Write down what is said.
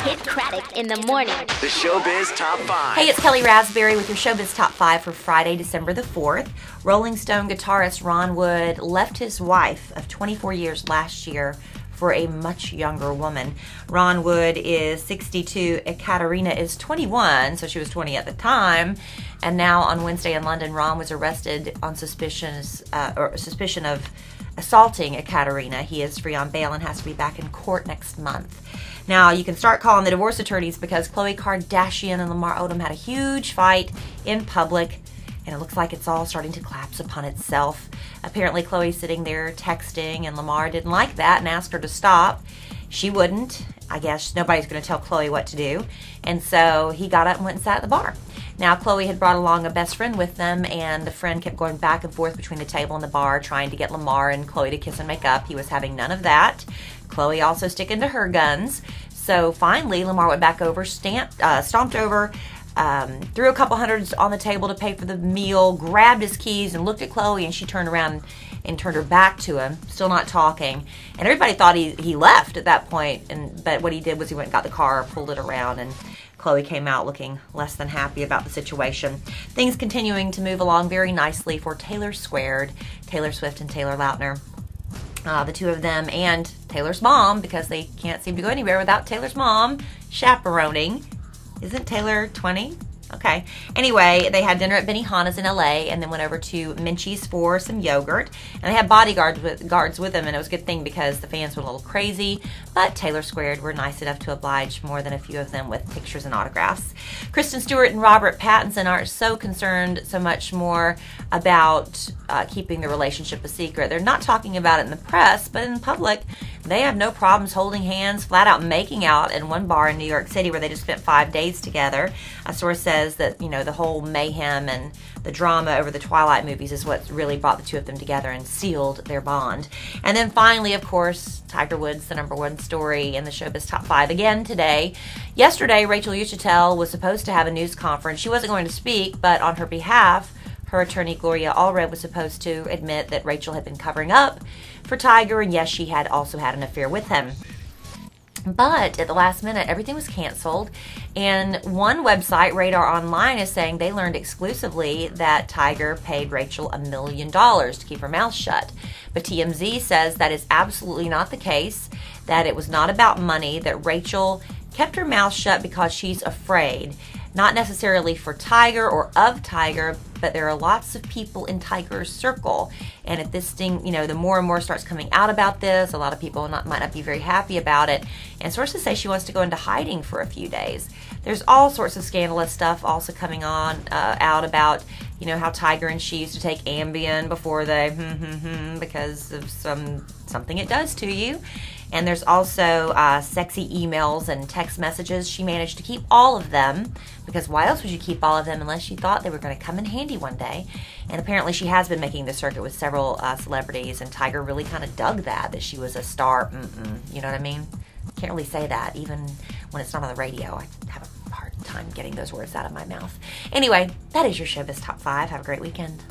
Kidd Kraddick in the morning. The Showbiz Top 5. Hey, it's Kellie Rasberry with your Showbiz Top 5 for Friday, December the 4th. Rolling Stone guitarist Ron Wood left his wife of 24 years last year for a much younger woman. Ron Wood is 62, Ekaterina is 21, so she was 20 at the time. And now on Wednesday in London, Ron was arrested on suspicion of assaulting Ekaterina. He is free on bail and has to be back in court next month. Now, you can start calling the divorce attorneys because Khloe Kardashian and Lamar Odom had a huge fight in public, and it looks like it's all starting to collapse upon itself. Apparently, Khloe's sitting there texting, and Lamar didn't like that and asked her to stop. She wouldn't. I guess nobody's going to tell Khloe what to do. And so he got up and went and sat at the bar. Now, Khloe had brought along a best friend with them, and the friend kept going back and forth between the table and the bar trying to get Lamar and Khloe to kiss and make up. He was having none of that. Khloe also sticking to her guns. So finally, Lamar went back over, stomped over, threw a couple hundreds on the table to pay for the meal, grabbed his keys and looked at Khloe, and she turned around and turned her back to him, still not talking. And everybody thought he left at that point, but what he did was he went and got the car, pulled it around, and Khloe came out looking less than happy about the situation. Things continuing to move along very nicely for Taylor Squared, Taylor Swift and Taylor Lautner. The two of them and Taylor's mom, because they can't seem to go anywhere without Taylor's mom chaperoning. Isn't Taylor 20? Okay. Anyway, they had dinner at Benihana's in LA and then went over to Minchie's for some yogurt. And they had bodyguards with them, and it was a good thing because the fans were a little crazy. But Taylor Squared were nice enough to oblige more than a few of them with pictures and autographs. Kristen Stewart and Robert Pattinson aren't so concerned so much more about keeping the relationship a secret. They're not talking about it in the press, but in public, they have no problems holding hands, flat out making out in one bar in New York City where they just spent 5 days together. A source says that, you know, the whole mayhem and the drama over the Twilight movies is what really brought the two of them together and sealed their bond. And then finally, of course, Tiger Woods, the #1 story in the Showbiz Top 5 again today. Yesterday, Rachel Uchitel was supposed to have a news conference. She wasn't going to speak, but on her behalf, her attorney, Gloria Allred, was supposed to admit that Rachel had been covering up for Tiger, and yes, she had also had an affair with him. But at the last minute, everything was canceled, and one website, Radar Online, is saying they learned exclusively that Tiger paid Rachel $1 million to keep her mouth shut. But TMZ says that is absolutely not the case, that it was not about money, that Rachel kept her mouth shut because she's afraid. Not necessarily for Tiger or of Tiger, but there are lots of people in Tiger's circle. And if this thing, you know, the more and more starts coming out about this, a lot of people might not be very happy about it. And sources say she wants to go into hiding for a few days. There's all sorts of scandalous stuff also coming on out about, you know, how Tiger and she used to take Ambien before they because of something it does to you. And there's also sexy emails and text messages. She managed to keep all of them, because why else would you keep all of them unless you thought they were going to come in handy one day? And apparently she has been making the circuit with several celebrities, and Tiger really kind of dug that she was a star. You know what I mean? Can't really say that, even when it's not on the radio. I have a hard time getting those words out of my mouth. Anyway, that is your Showbiz Top 5. Have a great weekend.